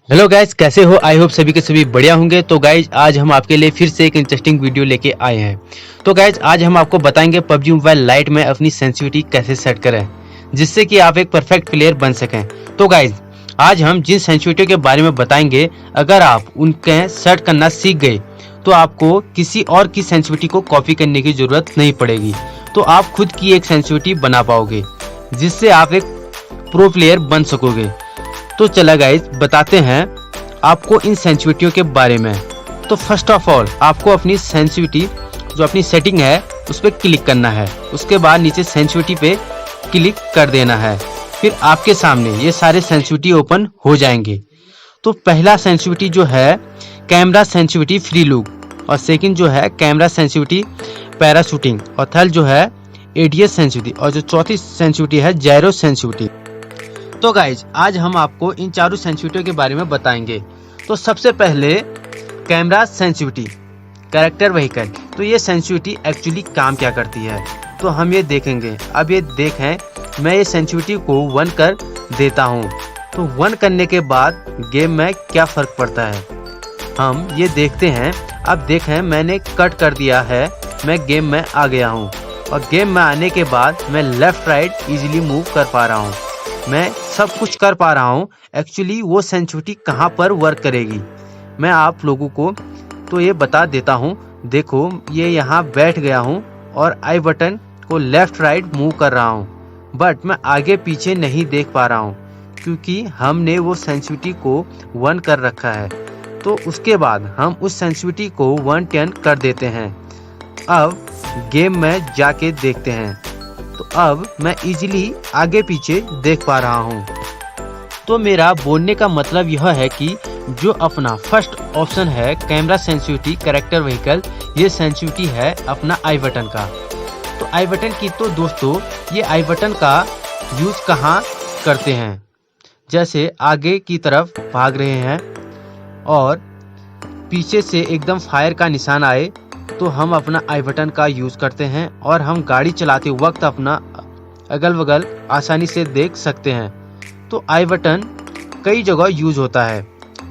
Hello guys, कैसे हो? I hope सभी के सभी बढ़िया होंगे। तो गाइज आज हम आपके लिए फिर से एक इंटरेस्टिंग वीडियो लेके आए हैं। तो गाइज आज हम आपको बताएंगे पबजी मोबाइल लाइट में अपनी सेंसिटिविटी कैसे सेट करें जिससे कि आप एक परफेक्ट प्लेयर बन सकें। तो गाइज आज हम जिन सेंसिटिविटी के बारे में बताएंगे, अगर आप उनके सेट करना सीख गए तो आपको किसी और की सेंसिटिविटी को कॉपी करने की जरूरत नहीं पड़ेगी। तो आप खुद की एक सेंसिटिविटी बना पाओगे जिससे आप एक प्रो प्लेयर बन सकोगे। तो चला गाइज बताते हैं आपको इन सेंसिटिविटियों के बारे में। तो फर्स्ट ऑफ ऑल आपको अपनी सेंसिटिविटी जो अपनी सेटिंग है उस पर क्लिक करना है। उसके बाद नीचे सेंसिटिविटी पे क्लिक कर देना है। फिर आपके सामने ये सारे सेंसिटिविटी ओपन हो जाएंगे। तो पहला सेंसिटिविटी जो है कैमरा सेंसिटिविटी फ्री लुक, और सेकंड जो है कैमरा सेंसिटिविटी पैराशूटिंग, और थर्ड जो है एडीएस सेंसिटिविटी, और जो चौथी सेंसिटिविटी है जायरो सेंसिटिविटी। तो गाइज आज हम आपको इन चारों सेंसिटिविटी के बारे में बताएंगे। तो सबसे पहले कैमरा सेंसिटिविटी कैरेक्टर व्हीकल। तो ये सेंसिटिविटी एक्चुअली काम क्या करती है तो हम ये देखेंगे। अब ये देखें, मैं ये सेंसिटिविटी को 1 कर देता हूँ। तो 1 करने के बाद गेम में क्या फ़र्क पड़ता है हम ये देखते हैं। अब देखें मैंने कट कर दिया है, मैं गेम में आ गया हूँ, और गेम में आने के बाद मैं लेफ़्ट राइट इजीली मूव कर पा रहा हूँ, मैं सब कुछ कर पा रहा हूँ। एक्चुअली वो सेंसिटिविटी कहाँ पर वर्क करेगी मैं आप लोगों को तो ये बता देता हूँ। देखो ये यहाँ बैठ गया हूँ और आई बटन को लेफ़्ट राइट मूव कर रहा हूँ, बट मैं आगे पीछे नहीं देख पा रहा हूँ क्योंकि हमने वो सेंसिटिविटी को 1 कर रखा है। तो उसके बाद हम उस सेंसिटिविटी को 110 कर देते हैं। अब गेम में जाके देखते हैं, तो अब मैं इजीली आगे पीछे देख पा रहा हूँ। तो मेरा बोलने का मतलब यह है कि जो अपना फर्स्ट ऑप्शन है कैमरा सेंसिटिविटी कैरेक्टर व्हीकल, ये सेंसिटिविटी है अपना आई बटन का। तो आई बटन की तो दोस्तों ये आई बटन का यूज़ कहाँ करते हैं, जैसे आगे की तरफ भाग रहे हैं और पीछे से एकदम फायर का निशान आए तो हम अपना आई बटन का यूज़ करते हैं, और हम गाड़ी चलाते वक्त अपना अगल बगल आसानी से देख सकते हैं। तो आई बटन कई जगह यूज होता है।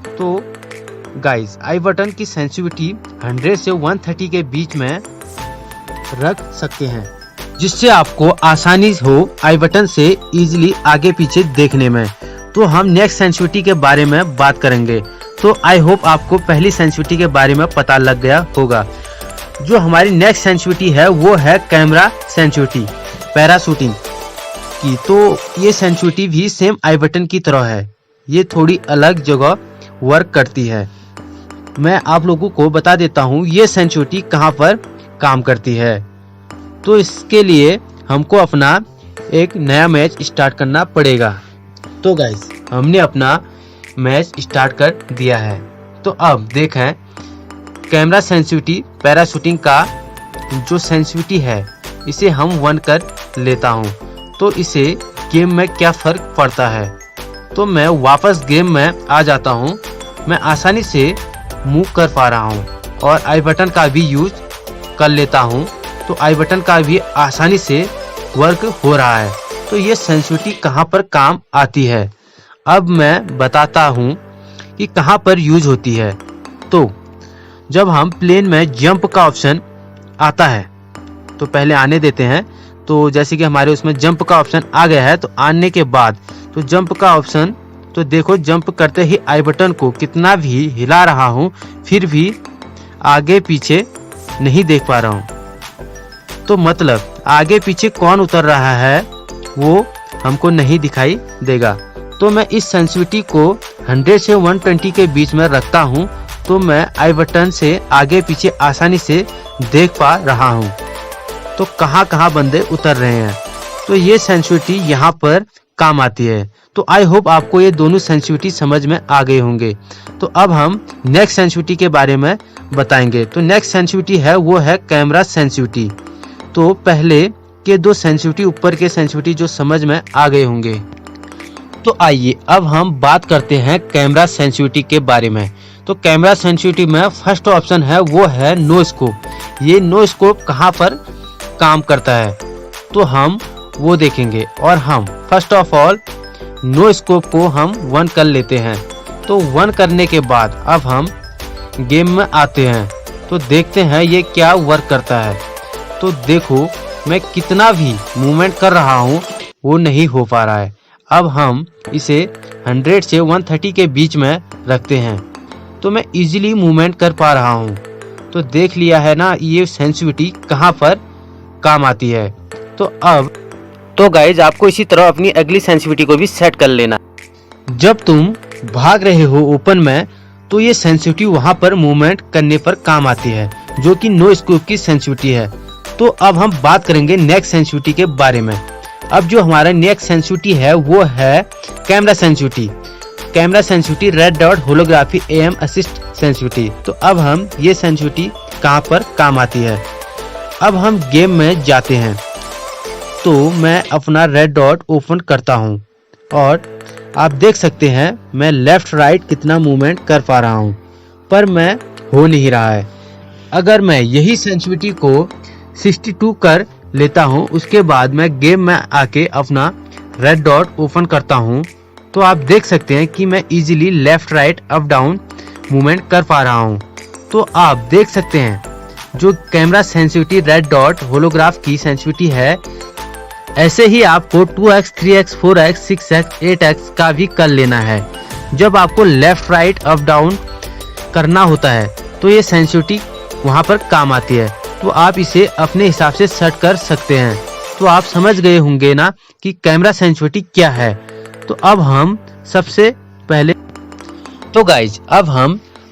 तो गाइस आई बटन की सेंसिटिविटी 100 से 130 के बीच में रख सकते हैं जिससे आपको आसानी हो आई बटन से इजीली आगे पीछे देखने में। तो हम नेक्स्ट सेंसिटिविटी के बारे में बात करेंगे। तो आई होप आपको पहली सेंसिटिविटी के बारे में पता लग गया होगा। जो हमारी नेक्स्ट सेंसिटिविटी है वो है कैमरा सेंसिटिविटी पैराशूटिंग की। तो ये सेंसिटिविटी भी सेम आई बटन की तरह है, ये थोड़ी अलग जगह वर्क करती है। मैं आप लोगों को बता देता हूँ ये सेंसिटिविटी कहाँ पर काम करती है। तो इसके लिए हमको अपना एक नया मैच स्टार्ट करना पड़ेगा। तो गाइस हमने अपना मैच स्टार्ट कर दिया है। तो अब देखें कैमरा सेंसिटिविटी पैराशूटिंग का जो सेंसिटिविटी है इसे हम 1 कर लेता हूँ। तो इसे गेम में क्या फ़र्क पड़ता है, तो मैं वापस गेम में आ जाता हूँ, मैं आसानी से मूव कर पा रहा हूँ और आई बटन का भी यूज कर लेता हूँ। तो आई बटन का भी आसानी से वर्क हो रहा है। तो ये सेंसिटिविटी कहाँ पर काम आती है अब मैं बताता हूँ कि कहाँ पर यूज होती है। तो जब हम प्लेन में जंप का ऑप्शन आता है तो पहले आने देते हैं। तो जैसे कि हमारे उसमें जंप का ऑप्शन आ गया है, तो आने के बाद तो जंप का ऑप्शन, तो देखो जंप करते ही आई बटन को कितना भी हिला रहा हूँ फिर भी आगे पीछे नहीं देख पा रहा हूँ। तो मतलब आगे पीछे कौन उतर रहा है वो हमको नहीं दिखाई देगा। तो मैं इस सेंसिटिविटी को 100 से 120 के बीच में रखता हूँ, तो मैं आई बटन से आगे पीछे आसानी से देख पा रहा हूँ तो कहाँ कहाँ बंदे उतर रहे हैं। तो ये सेंसिटिविटी यहाँ पर काम आती है। तो आई होप आपको ये दोनों सेंसिटिविटी समझ में आ गए होंगे। तो अब हम नेक्स्ट सेंसिटिविटी के बारे में बताएंगे। तो नेक्स्ट सेंसिटिविटी है वो है कैमरा सेंसिटिविटी। तो पहले के 2 सेंसिटिविटी ऊपर के सेंसिटिविटी जो समझ में आ गए होंगे। तो आइए अब हम बात करते हैं कैमरा सेंसिटिविटी के बारे में। तो कैमरा सेंसिटिविटी में फर्स्ट ऑप्शन है वो है नो स्कोप। ये नो स्कोप कहाँ पर काम करता है तो हम वो देखेंगे, और हम first of all know scope को हम 1 कर लेते हैं। तो 1 करने के बाद अब हम गेम में आते हैं, तो देखते हैं ये क्या वर्क करता है। तो देखो मैं कितना भी मूवमेंट कर रहा हूँ वो नहीं हो पा रहा है। अब हम इसे 100 से 130 के बीच में रखते हैं तो मैं इजीली मूवमेंट कर पा रहा हूँ। तो देख लिया है ना ये सेंसिटिविटी कहाँ पर काम आती है। तो गाइज आपको इसी तरह अपनी अगली सेंसिटिविटी को भी सेट कर लेना। जब तुम भाग रहे हो ओपन में तो ये सेंसिटिविटी वहाँ पर मूवमेंट करने पर काम आती है, जो कि नो स्कोप की सेंसिटिविटी है। तो अब हम बात करेंगे नेक्स्ट सेंसिटिविटी के बारे में। अब जो हमारा नेक्स्ट सेंसिटिविटी है वो है camera sensitivity. Camera sensitivity red dot holography aim assist sensitivity. तो अब हम ये सेंसिटिविटी कहाँ पर काम आती है। अब हम गेम में जाते हैं तो मैं अपना रेड डॉट ओपन करता हूँ और आप देख सकते हैं मैं लेफ्ट राइट कितना मूवमेंट कर पा रहा हूँ, पर मैं हो नहीं रहा है। अगर मैं यही सेंसिटिविटी को 62 कर लेता हूँ, उसके बाद मैं गेम में आके अपना रेड डॉट ओपन करता हूँ, तो आप देख सकते हैं कि मैं easily left right up down movement कर पा रहा हूँ। तो आप देख सकते हैं जो camera sensitivity red dot holograph की सेंसिटिविटी है, ऐसे ही आपको 2x, 3x, 4x, 6x, 8x का भी कर लेना है। जब आपको लेफ्ट राइट अप डाउन करना होता है तो ये सेंसिटिविटी वहाँ पर काम आती है। तो आप इसे अपने हिसाब से सेट कर सकते हैं। तो आप समझ गए होंगे ना कि कैमरा सेंसिटिविटी क्या है। तो अब हम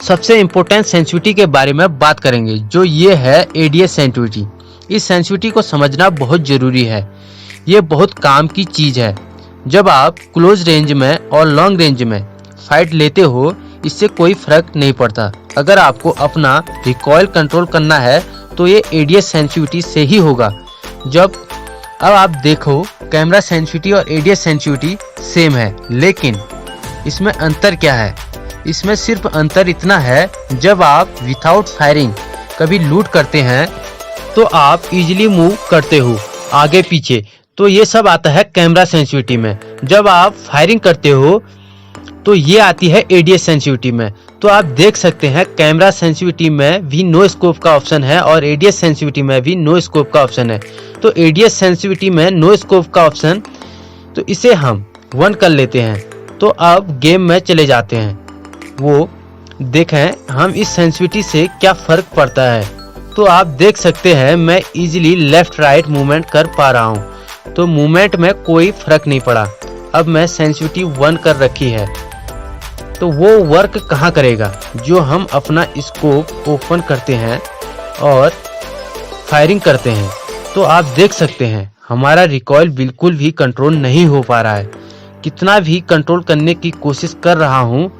सबसे इम्पोर्टेंट सेंसिटिविटी के बारे में बात करेंगे, जो ये है एडीएस सेंसिटिविटी। इस सेंसिटिविटी को समझना बहुत जरूरी है। ये बहुत काम की चीज है। जब आप क्लोज रेंज में और लॉन्ग रेंज में फाइट लेते हो इससे कोई फर्क नहीं पड़ता। अगर आपको अपना रिकॉइल कंट्रोल करना है तो ये एडीएस सेंसिटिविटी से ही होगा। अब आप देखो कैमरा सेंसिटिविटी और एडीएस सेंसिटिविटी सेम है, लेकिन इसमें अंतर क्या है। इसमें सिर्फ अंतर इतना है, जब आप विथआउट फायरिंग कभी लूट करते हैं तो आप इजीली मूव करते हो आगे पीछे, तो ये सब आता है कैमरा सेंसिटिविटी में। जब आप फायरिंग करते हो तो ये आती है एडीएस सेंसिटिविटी में। तो आप देख सकते हैं कैमरा सेंसिटिविटी में भी नो स्कोप का ऑप्शन है और एडीएस सेंसिटिविटी में भी नो स्कोप का ऑप्शन है। तो एडीएस सेंसिटिविटी में नो स्कोप का ऑप्शन, तो इसे हम 1 कर लेते हैं। तो अब गेम में चले जाते हैं, वो देखें हम इस सेंसिटिविटी से क्या फर्क पड़ता है। तो आप देख सकते हैं मैं इजीली लेफ्ट राइट मूवमेंट कर पा रहा हूँ, तो मूवमेंट में कोई फर्क नहीं पड़ा। अब मैं सेंसिटिविटी 1 कर रखी है, तो वो वर्क कहाँ करेगा। जो हम अपना स्कोप ओपन करते हैं और फायरिंग करते हैं तो आप देख सकते हैं हमारा रिकॉइल बिल्कुल भी कंट्रोल नहीं हो पा रहा है। कितना भी कंट्रोल करने की कोशिश कर रहा हूँ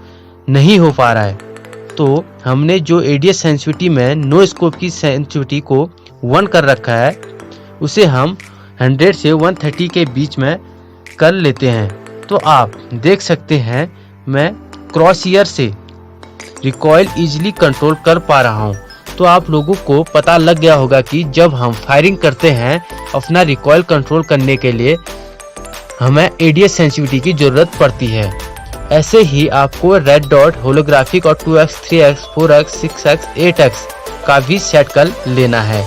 नहीं हो पा रहा है। तो हमने जो एडीएस सेंसिटिविटी में नो स्कोप की सेंसिटिविटी को 1 कर रखा है, उसे हम 100 से 130 के बीच में कर लेते हैं। तो आप देख सकते हैं मैं क्रॉस ईयर से रिकॉइल इजीली कंट्रोल कर पा रहा हूं। तो आप लोगों को पता लग गया होगा कि जब हम फायरिंग करते हैं अपना रिकॉइल कंट्रोल करने के लिए हमें एडीएस सेंसिटिविटी की जरूरत पड़ती है। ऐसे ही आपको रेड डॉट होलोग्राफिक और 2x, 3x, 4x, 6x, 8x का भी सेट कर लेना है।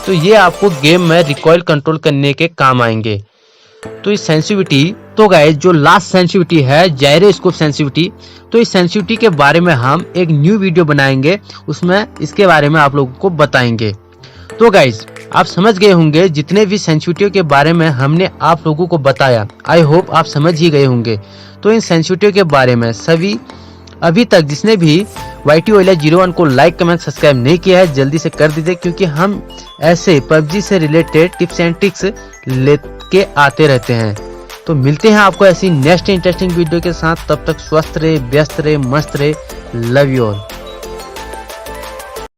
तो ये आपको गेम में रिकॉइल कंट्रोल करने के काम आएंगे। तो इस सेंसिटिविटी, तो गाइस जो लास्ट सेंसिटिविटी है जायरोस्कोप सेंसिटिविटी, तो इस सेंसिटिविटी के बारे में हम एक न्यू वीडियो बनाएंगे, उसमें इसके बारे में आप लोगों को बताएंगे। तो गाइस आप समझ गए होंगे जितने भी सेंसिटिविटी के बारे में हमने आप लोगों को बताया, आई होप आप समझ ही गए होंगे। तो इन सेंसिटिविटी के बारे में सभी अभी तक जिसने भी YTOLA01 को लाइक कमेंट सब्सक्राइब नहीं किया है जल्दी से कर दीजिए, क्योंकि हम ऐसे PUBG से रिलेटेड टिप्स एंड ट्रिक्स लेके आते रहते हैं। तो मिलते हैं आपको ऐसी नेक्स्ट इंटरेस्टिंग वीडियो के साथ। तब तक स्वस्थ रहे, व्यस्त रहे, मस्त रहे। Love you all.